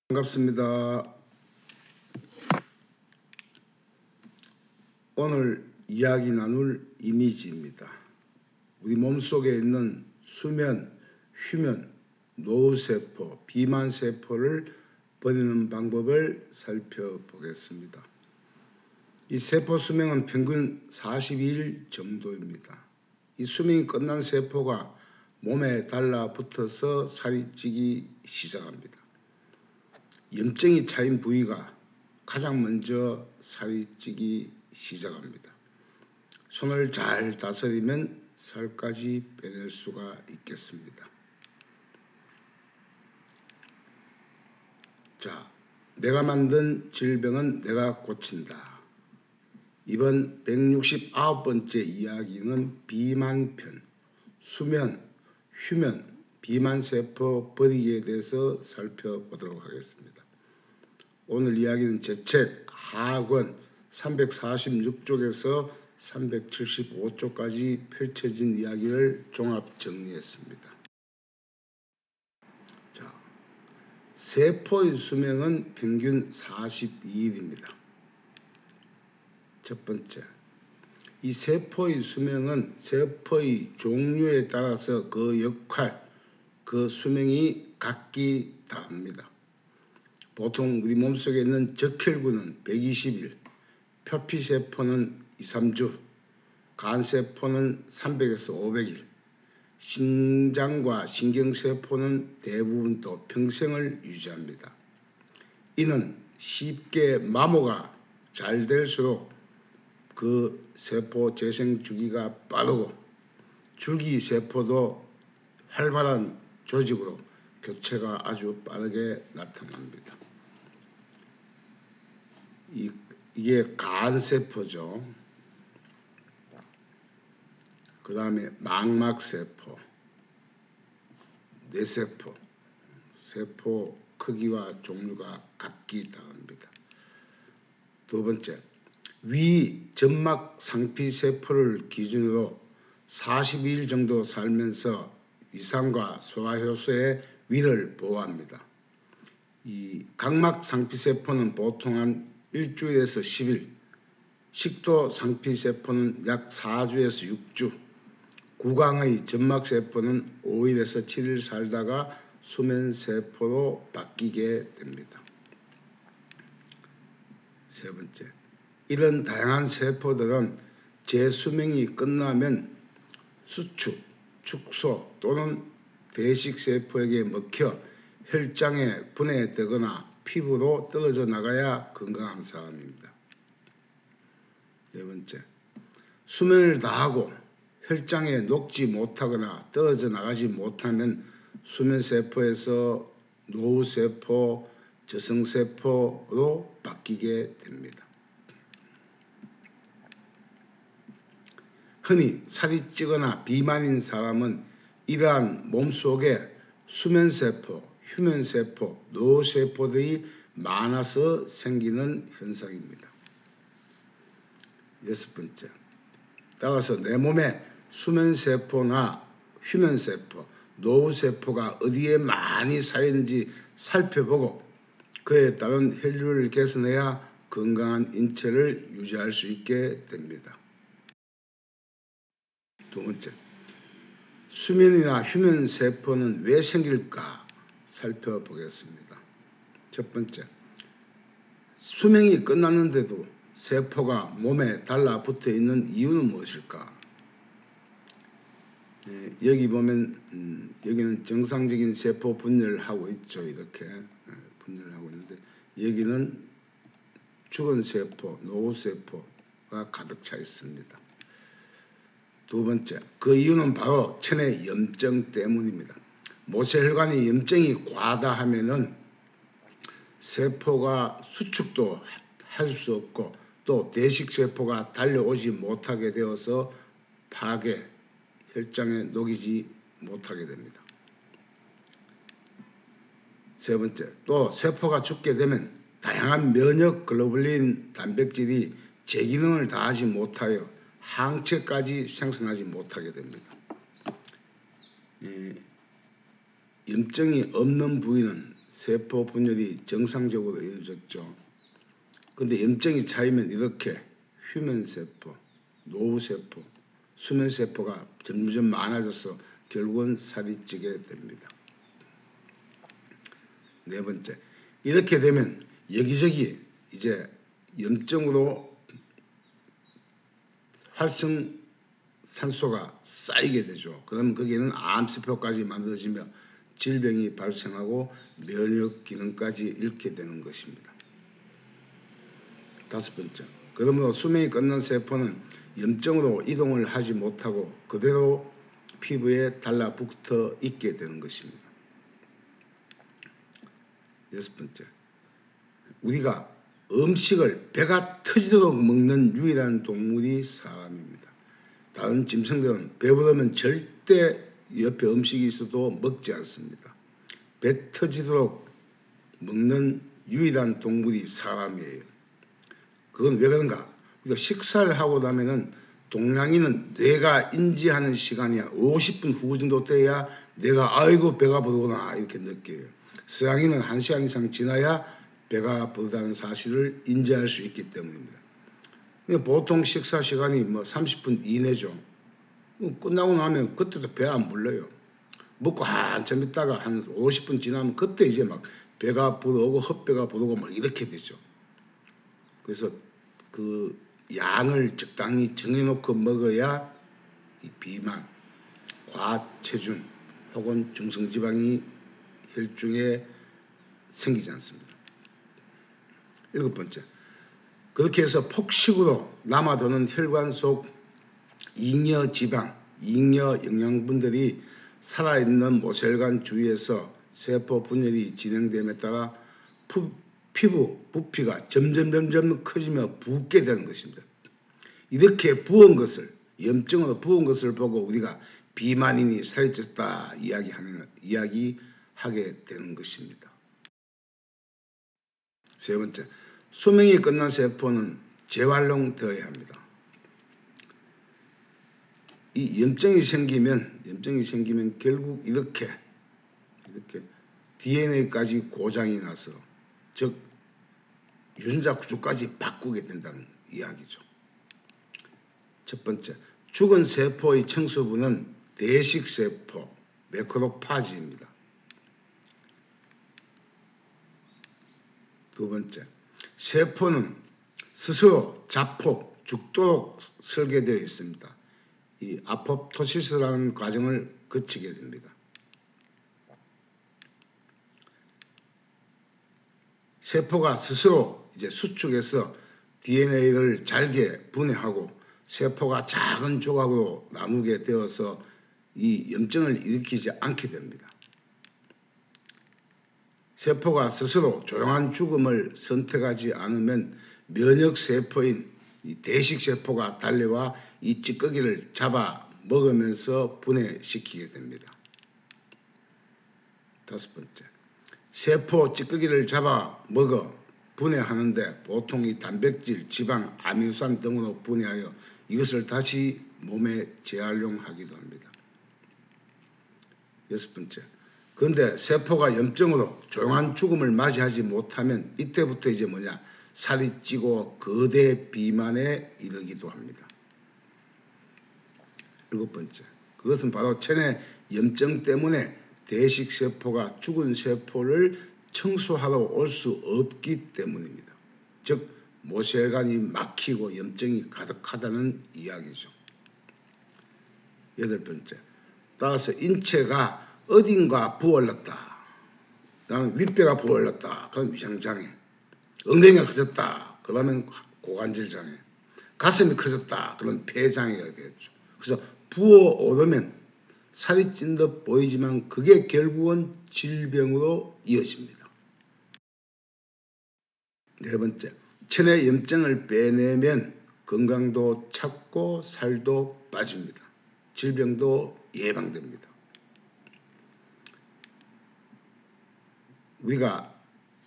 반갑습니다. 오늘 이야기 나눌 이미지입니다. 우리 몸속에 있는 수면, 휴면, 노후세포, 비만세포를 버리는 방법을 살펴보겠습니다. 이 세포 수명은 평균 42일 정도입니다. 이 수명이 끝난 세포가 몸에 달라붙어서 살이 찌기 시작합니다. 염증이 차인 부위가 가장 먼저 살이 찌기 시작합니다. 손을 잘 다스리면 살까지 빼낼 수가 있겠습니다. 자, 내가 만든 질병은 내가 고친다. 이번 169번째 이야기는 비만편, 수면, 휴면, 비만세포 버리기에 대해서 살펴보도록 하겠습니다. 오늘 이야기는 제 책 하권 346쪽에서 375쪽까지 펼쳐진 이야기를 종합 정리했습니다. 자, 세포의 수명은 평균 42일입니다. 첫 번째, 이 세포의 수명은 세포의 종류에 따라서 그 역할, 그 수명이 각기 다릅니다. 보통 우리 몸속에 있는 적혈구는 120일, 표피세포는 2, 3주, 간세포는 300에서 500일, 심장과 신경세포는 대부분 또 평생을 유지합니다. 이는 쉽게 마모가 잘 될수록 그 세포 재생 주기가 빠르고 줄기세포도 활발한 조직으로 교체가 아주 빠르게 나타납니다. 이게 간세포죠. 그 다음에 망막세포, 뇌세포, 세포 크기와 종류가 각기 다릅니다. 두 번째, 위 점막 상피세포를 기준으로 42일 정도 살면서 위산과 소화효소의 위를 보호합니다. 이 각막 상피세포는 보통 한 일주일에서 10일, 식도 상피세포는 약 4주에서 6주, 구강의 점막세포는 5일에서 7일 살다가 수면세포로 바뀌게 됩니다. 세 번째, 이런 다양한 세포들은 재수명이 끝나면 수축, 축소 또는 대식세포에게 먹혀 혈장에 분해되거나 피부로 떨어져 나가야 건강한 사람입니다. 네 번째, 수면을 다하고 혈장에 녹지 못하거나 떨어져 나가지 못하면 수면세포에서 노후세포, 저승세포로 바뀌게 됩니다. 흔히 살이 찌거나 비만인 사람은 이러한 몸속에 수면세포, 휴면세포, 노후세포들이 많아서 생기는 현상입니다. 여섯 번째, 따라서 내 몸에 수면세포나 휴면세포, 노후세포가 어디에 많이 쌓이는지 살펴보고 그에 따른 혈류를 개선해야 건강한 인체를 유지할 수 있게 됩니다. 두 번째, 수면이나 휴면세포는 왜 생길까 살펴보겠습니다. 첫 번째, 수명이 끝났는데도 세포가 몸에 달라붙어 있는 이유는 무엇일까? 여기 보면 여기는 정상적인 세포 분열을 하고 있죠. 이렇게 분열을 하고 있는데 여기는 죽은 세포, 노후세포가 가득 차 있습니다. 두 번째, 그 이유는 바로 체내 염증 때문입니다. 모세혈관의 염증이 과다하면은 세포가 수축도 할 수 없고 또 대식세포가 달려오지 못하게 되어서 파괴, 혈장에 녹이지 못하게 됩니다. 세 번째, 또 세포가 죽게 되면 다양한 면역 글로불린 단백질이 제 기능을 다하지 못하여 항체까지 생성하지 못하게 됩니다. 염증이 없는 부위는 세포 분열이 정상적으로 이루어졌죠. 근데 염증이 차이면 이렇게 휴면세포, 노후세포, 수면세포가 점점 많아져서 결국은 살이 찌게 됩니다. 네 번째, 이렇게 되면 여기저기 이제 염증으로 활성산소가 쌓이게 되죠. 그러면 거기에는 암세포까지 만들어지며 질병이 발생하고 면역 기능까지 잃게 되는 것입니다. 다섯 번째, 그러므로 수명이 끝난 세포는 염증으로 이동을 하지 못하고 그대로 피부에 달라붙어 있게 되는 것입니다. 여섯 번째, 우리가 음식을 배가 터지도록 먹는 유일한 동물이 사람입니다. 다른 짐승들은 배부르면 절대 옆에 음식이 있어도 먹지 않습니다. 배 터지도록 먹는 유일한 동물이 사람이에요. 그건 왜 그런가? 우리가 식사를 하고 나면은 동양인은 뇌가 인지하는 시간이 50분 후 정도 돼야 내가 아이고 배가 부르구나 이렇게 느껴요. 서양인은 1시간 이상 지나야 배가 부르다는 사실을 인지할 수 있기 때문입니다. 보통 식사 시간이 30분 이내죠. 끝나고 나면 그때도 배 안 불러요. 먹고 한참 있다가 한 50분 지나면 그때 이제 막 배가 부르고 헛배가 부르고 막 이렇게 되죠. 그래서 그 양을 적당히 정해놓고 먹어야 이 비만, 과체중 혹은 중성지방이 혈중에 생기지 않습니다. 일곱 번째, 그렇게 해서 폭식으로 남아도는 혈관 속 잉여 지방, 잉여 영양분들이 살아있는 모세혈관 주위에서 세포 분열이 진행됨에 따라 피부 부피가 점점 커지며 붓게 되는 것입니다. 이렇게 부은 것을, 염증으로 부은 것을 보고 우리가 비만이니 살이 쪘다 이야기하게 되는 것입니다. 세 번째, 수명이 끝난 세포는 재활용되어야 합니다. 이 염증이 생기면 결국 이렇게 DNA까지 고장이 나서 즉 유전자 구조까지 바꾸게 된다는 이야기죠. 첫 번째, 죽은 세포의 청소부는 대식세포, 매크로파지입니다. 두 번째, 세포는 스스로 자폭, 죽도록 설계되어 있습니다. 이 아포토시스라는 과정을 거치게 됩니다. 세포가 스스로 이제 수축해서 DNA를 잘게 분해하고 세포가 작은 조각으로 나누게 되어서 이 염증을 일으키지 않게 됩니다. 세포가 스스로 조용한 죽음을 선택하지 않으면 면역세포인 이 대식세포가 달려와 이 찌꺼기를 잡아 먹으면서 분해시키게 됩니다. 다섯 번째, 세포 찌꺼기를 잡아 먹어 분해하는데 보통 이 단백질, 지방, 아미노산 등으로 분해하여 이것을 다시 몸에 재활용하기도 합니다. 여섯 번째, 그런데 세포가 염증으로 조용한 죽음을 맞이하지 못하면 이때부터 이제 살이 찌고 거대 비만에 이르기도 합니다. 일곱 번째, 그것은 바로 체내 염증 때문에 대식세포가 죽은 세포를 청소하러 올 수 없기 때문입니다. 즉 모세혈관이 막히고 염증이 가득하다는 이야기죠. 여덟 번째, 따라서 인체가 어딘가 부었다. 나는 윗배가 부었다. 그럼 위장장애. 엉덩이가 커졌다. 그러면 고관절장애. 가슴이 커졌다. 그러면 폐장애가 되겠죠. 그래서 부어오르면 살이 찐 듯 보이지만 그게 결국은 질병으로 이어집니다. 네 번째, 체내 염증을 빼내면 건강도 찾고 살도 빠집니다. 질병도 예방됩니다. 우리가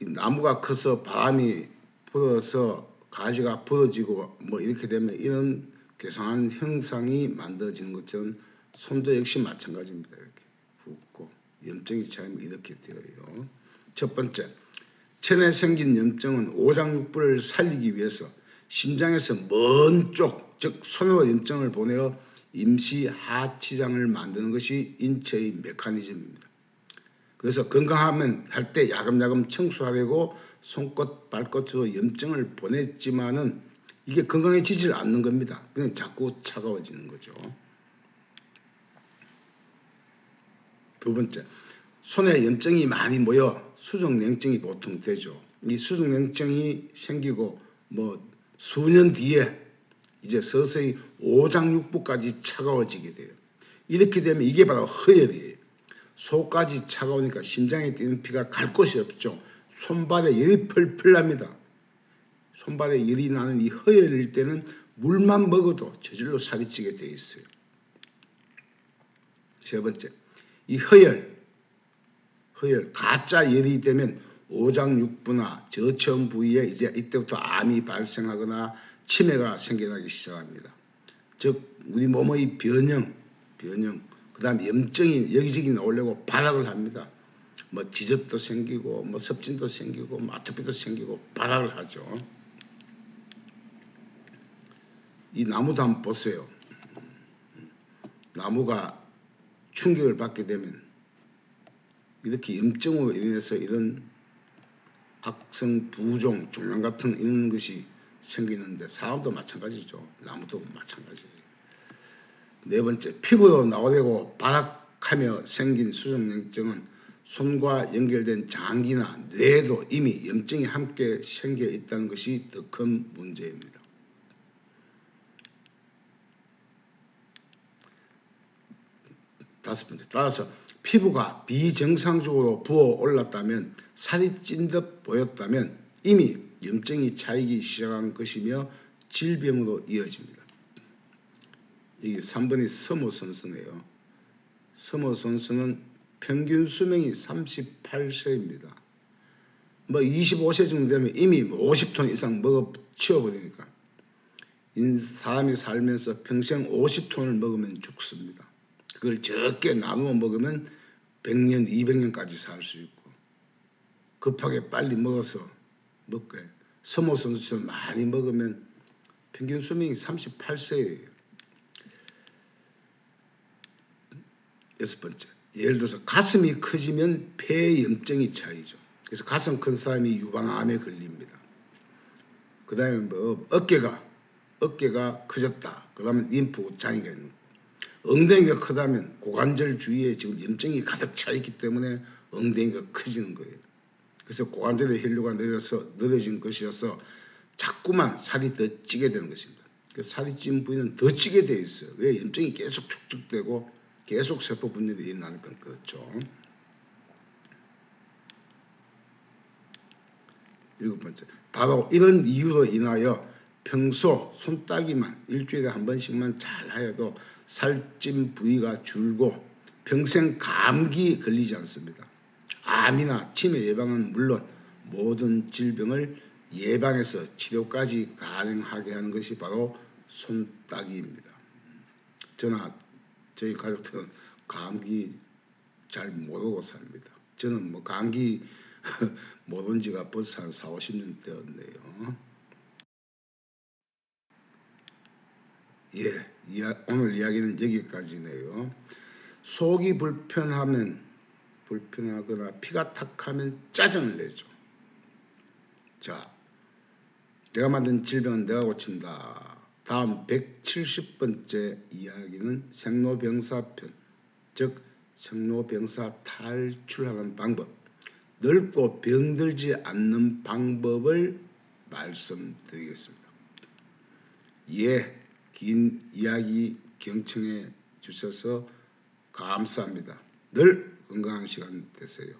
나무가 커서 바람이 불어서 가지가 부러지고 이렇게 되면 이런 괴상한 형상이 만들어지는 것처럼 손도 역시 마찬가지입니다. 이렇게 붓고 염증이 차이면 이렇게 되어요. 첫 번째, 체내에 생긴 염증은 오장육부를 살리기 위해서 심장에서 먼 쪽, 즉 손으로 염증을 보내어 임시 하치장을 만드는 것이 인체의 메커니즘입니다. 그래서 건강하면 할 때 야금야금 청소하려고 손끝, 발끝으로 염증을 보냈지만은 이게 건강해지질 않는 겁니다. 그냥 자꾸 차가워지는 거죠. 두 번째, 손에 염증이 많이 모여 수족냉증이 보통 되죠. 이 수족냉증이 생기고 뭐 수년 뒤에 이제 서서히 오장육부까지 차가워지게 돼요. 이렇게 되면 이게 바로 허열이에요. 속까지 차가우니까 심장에 뛰는 피가 갈 곳이 없죠. 손발에 열이 펄펄 납니다. 손발에 열이 나는 이 허열일 때는 물만 먹어도 저절로 살이 찌게 돼 있어요. 세 번째, 이 허열 가짜 열이 되면 오장육부나 저체온 부위에 이제 이때부터 암이 발생하거나 치매가 생겨나기 시작합니다. 즉 우리 몸의 변형, 그다음 염증이 여기저기 나오려고 발악을 합니다. 뭐 지적도 생기고 뭐 섭진도 생기고 뭐 아토피도 생기고 발악을 하죠. 이 나무도 한번 보세요. 나무가 충격을 받게 되면 이렇게 염증으로 인해서 이런 악성 부종, 종양 같은 이런 것이 생기는데 사람도 마찬가지죠. 나무도 마찬가지예요. 네 번째, 피부로 나오려고 발악하며 생긴 수족냉증은 손과 연결된 장기나 뇌에도 이미 염증이 함께 생겨 있다는 것이 더 큰 문제입니다. 다섯 번째, 따라서 피부가 비정상적으로 부어올랐다면 살이 찐 듯 보였다면 이미 염증이 차이기 시작한 것이며 질병으로 이어집니다. 이게 3번이 서모 선수네요. 서모 선수는 평균 수명이 38세입니다. 뭐 25세 정도 되면 이미 50톤 이상 먹어 치워버리니까 사람이 살면서 평생 50톤을 먹으면 죽습니다. 그걸 적게 나누어 먹으면 100년, 200년까지 살 수 있고 급하게 빨리 먹어서 먹게 서모 선수처럼 많이 먹으면 평균 수명이 38세예요. 여섯 번째, 예를 들어서 가슴이 커지면 폐에 염증이 차이죠. 그래서 가슴 큰 사람이 유방암에 걸립니다. 그 다음에 뭐 어깨가 커졌다. 그러면 림프 장애가 있는 거고. 엉덩이가 크다면 고관절 주위에 지금 염증이 가득 차 있기 때문에 엉덩이가 커지는 거예요. 그래서 고관절의 혈류가 늘어진 것이어서 자꾸만 살이 더 찌게 되는 것입니다. 그 살이 찐 부위는 더 찌게 되어 있어요. 왜? 염증이 계속 축적되고 계속 세포 분열이 일어나니까 그렇죠. 일곱 번째, 바로 이런 이유로 인하여 평소 손따기만 일주일에 한 번씩만 잘 하여도 살찐 부위가 줄고 평생 감기 걸리지 않습니다. 암이나 치매 예방은 물론 모든 질병을 예방해서 치료까지 가능하게 하는 것이 바로 손따기입니다. 저나 저희 가족들은 감기 잘 모르고 삽니다. 저는 뭐 감기 모른 지가 벌써 한 4, 50년 되었네요. 예, 오늘 이야기는 여기까지네요. 속이 불편하거나 피가 탁하면 짜증을 내죠. 자, 내가 만든 질병은 내가 고친다. 다음 170번째 이야기는 생로병사편, 즉 생로병사 탈출하는 방법, 늙고 병들지 않는 방법을 말씀드리겠습니다. 예, 긴 이야기 경청해 주셔서 감사합니다. 늘 건강한 시간 되세요.